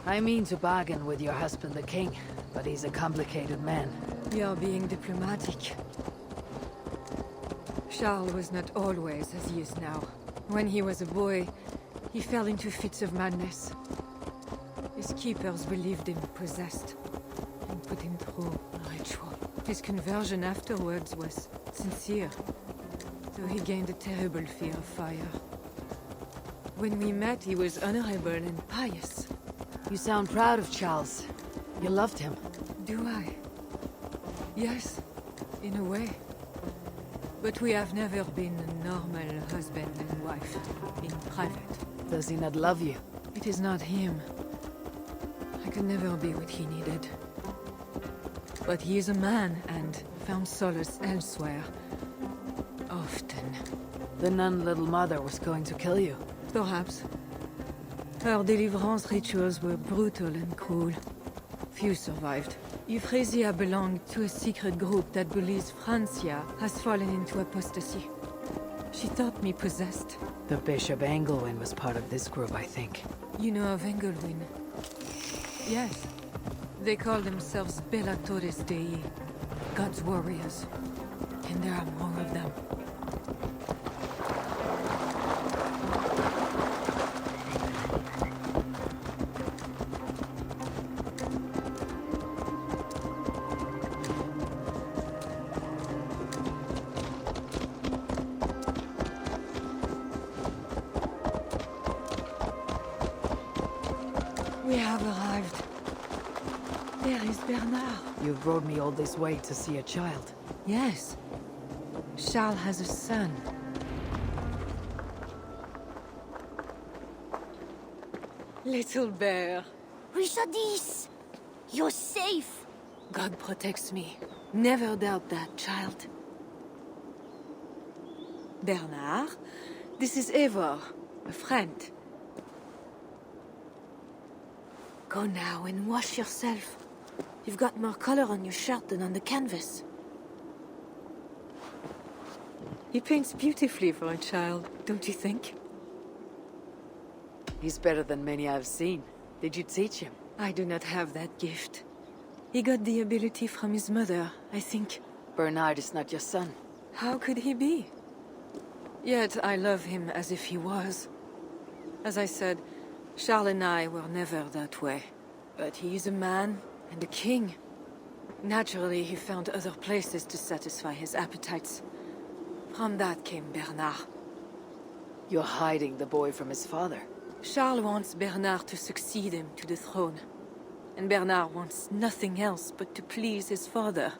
I mean to bargain with your husband the king, but he's a complicated man. You're being diplomatic. Charles was not always as he is now. When he was a boy, he fell into fits of madness. His keepers believed him possessed, and put him through a ritual. His conversion afterwards was sincere, though he gained a terrible fear of fire. When we met, he was honorable and pious. You sound proud of Charles. You loved him. Do I? Yes, in a way. But we have never been a normal husband and wife, in private. Does he not love you? It is not him. I could never be what he needed. But he is a man, and found solace elsewhere. Often. The nun Little Mother was going to kill you. Perhaps. Her deliverance rituals were brutal and cruel. Few survived. Euphrasia belonged to a secret group that believes Francia has fallen into apostasy. She thought me possessed. The Bishop Engelwin was part of this group, I think. You know of Engelwin? Yes. They call themselves Bellatores Dei, God's warriors. And there are more of them. We have arrived. There is Bernard. You've brought me all this way to see a child. Yes. Charles has a son. Little bear. Richardis! You're safe! God protects me. Never doubt that, child. Bernard, this is Eivor, a friend. Go now and wash yourself. You've got more color on your shirt than on the canvas. He paints beautifully for a child, don't you think? He's better than many I've seen. Did you teach him? I do not have that gift. He got the ability from his mother, I think. Bernard is not your son. How could he be? Yet I love him as if he was. As I said, Charles and I were never that way. But he is a man and a king. Naturally, he found other places to satisfy his appetites. From that came Bernard. You're hiding the boy from his father. Charles wants Bernard to succeed him to the throne. And Bernard wants nothing else but to please his father.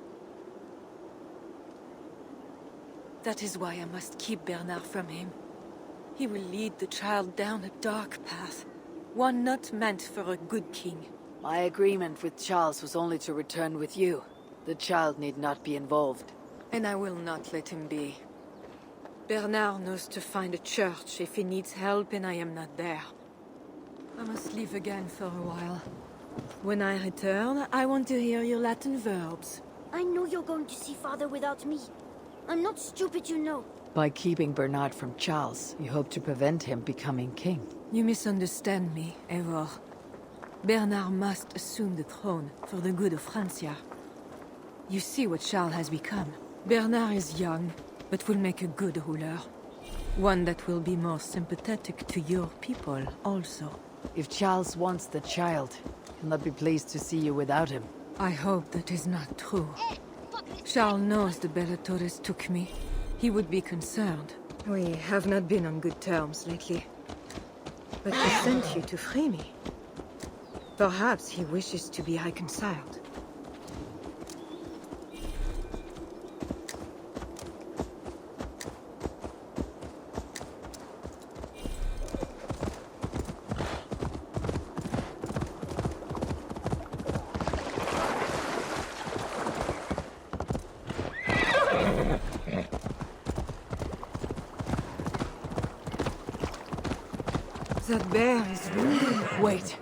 That is why I must keep Bernard from him. He will lead the child down a dark path. One not meant for a good king. My agreement with Charles was only to return with you. The child need not be involved. And I will not let him be. Bernard knows to find a church if he needs help and I am not there. I must leave again for a while. When I return, I want to hear your Latin verbs. I know you're going to see Father without me. I'm not stupid, you know. By keeping Bernard from Charles, you hope to prevent him becoming king. You misunderstand me, Eivor. Bernard must assume the throne for the good of Francia. You see what Charles has become. Bernard is young, but will make a good ruler. One that will be more sympathetic to your people, also. If Charles wants the child, he'll not be pleased to see you without him. I hope that is not true. Charles knows the Bellatores took me. He would be concerned. We have not been on good terms lately. But he sent you to free me. Perhaps he wishes to be reconciled. That bear is wounded. Wait.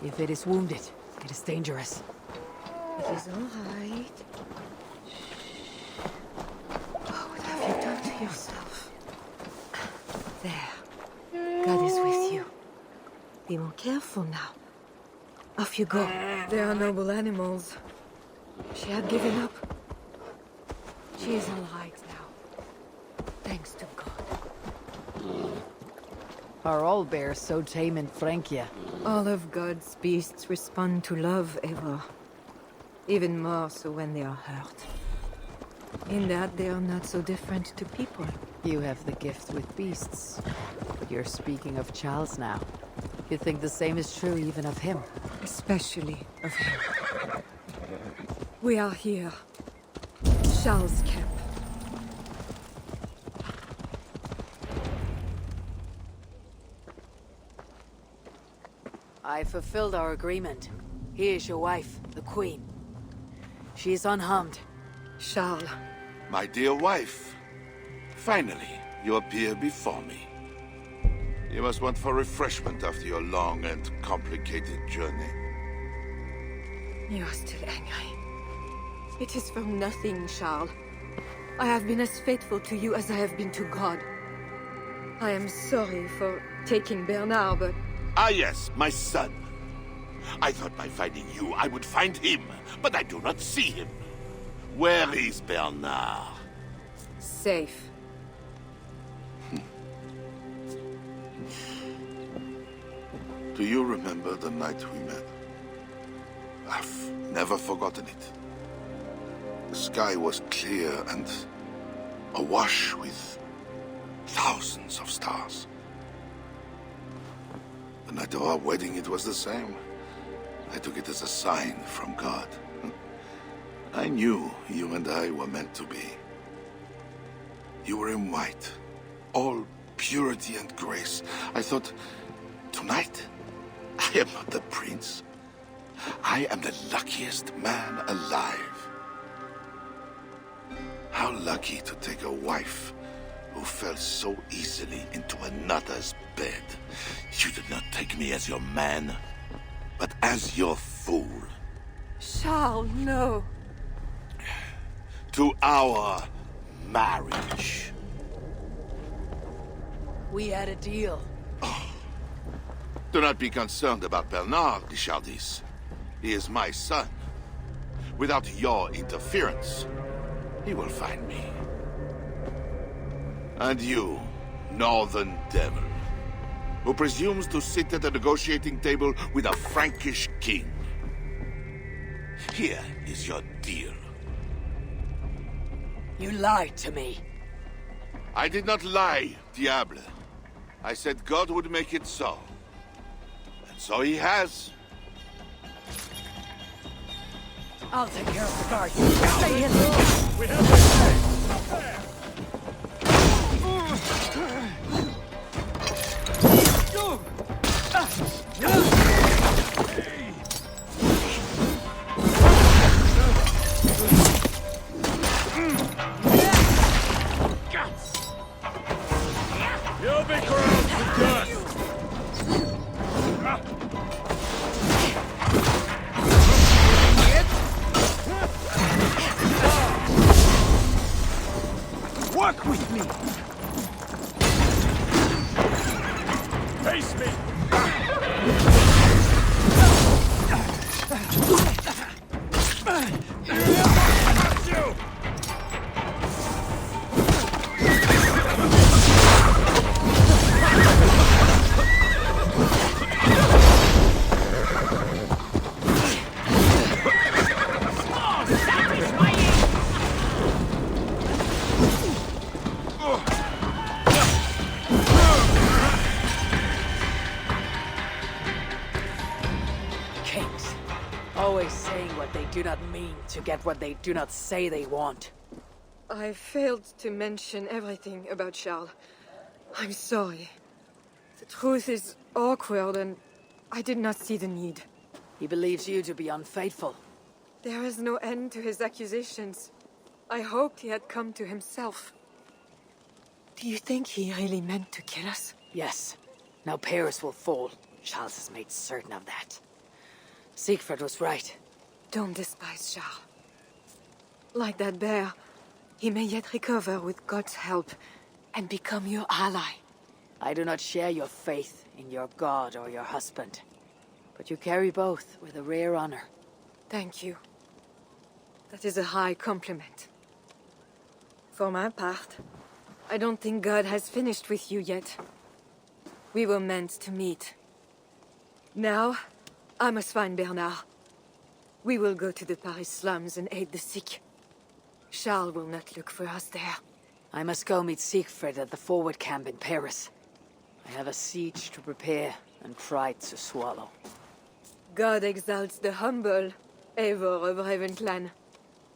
If it is wounded, it is dangerous. It is all right. Oh, what have you done to yourself? There. God is with you. Be more careful now. Off you go. They are noble animals. She had given up. She is all right now. Thanks to God. Are all bears so tame in Francia? All of God's beasts respond to love, Eva. Even more so when they are hurt. In that they are not so different to people. You have the gift with beasts. But you're speaking of Charles now. You think the same is true even of him? Especially of him. We are here. Charles' camp. I fulfilled our agreement. Here is your wife, the Queen. She is unharmed. Charles. My dear wife, finally, you appear before me. You must want for refreshment after your long and complicated journey. You are still angry. It is for nothing, Charles. I have been as faithful to you as I have been to God. I am sorry for taking Bernard, but... Ah yes, my son. I thought by finding you, I would find him, but I do not see him. Where is Bernard? Safe. Do you remember the night we met? I've never forgotten it. The sky was clear and awash with thousands of stars. The night of our wedding, it was the same. I took it as a sign from God. I knew you and I were meant to be. You were in white, all purity and grace. I thought, tonight, I am not the prince. I am the luckiest man alive. How lucky to take a wife who fell so easily into another's bed. You did not take me as your man, but as your fool. Charles, no. To our marriage. We had a deal. Do not be concerned about Bernard, Richardis. He is my son. Without your interference, he will find me. And you, northern devil, who presumes to sit at a negotiating table with a Frankish king. Here is your deal. You lied to me. I did not lie, Diable. I said God would make it so. And so he has. I'll take care of the guards. Stay in. We have the way. Up there. You'll be ground to dust. Work with me. Face me. You. Kings. Always saying what they do not mean to get what they do not say they want. I failed to mention everything about Charles. I'm sorry. The truth is awkward and I did not see the need. He believes you to be unfaithful. There is no end to his accusations. I hoped he had come to himself. Do you think he really meant to kill us? Yes. Now Paris will fall. Charles has made certain of that. Siegfried was right. Don't despise Charles. Like that bear, he may yet recover with God's help and become your ally. I do not share your faith in your god or your husband. But you carry both with a rare honor. Thank you. That is a high compliment. For my part, I don't think God has finished with you yet. We were meant to meet. Now, I must find Bernard. We will go to the Paris slums and aid the sick. Charles will not look for us there. I must go meet Siegfried at the forward camp in Paris. I have a siege to prepare and pride to swallow. God exalts the humble, Eivor of Ravenclan.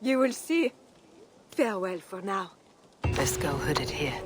You will see. Farewell for now. Best go hooded here.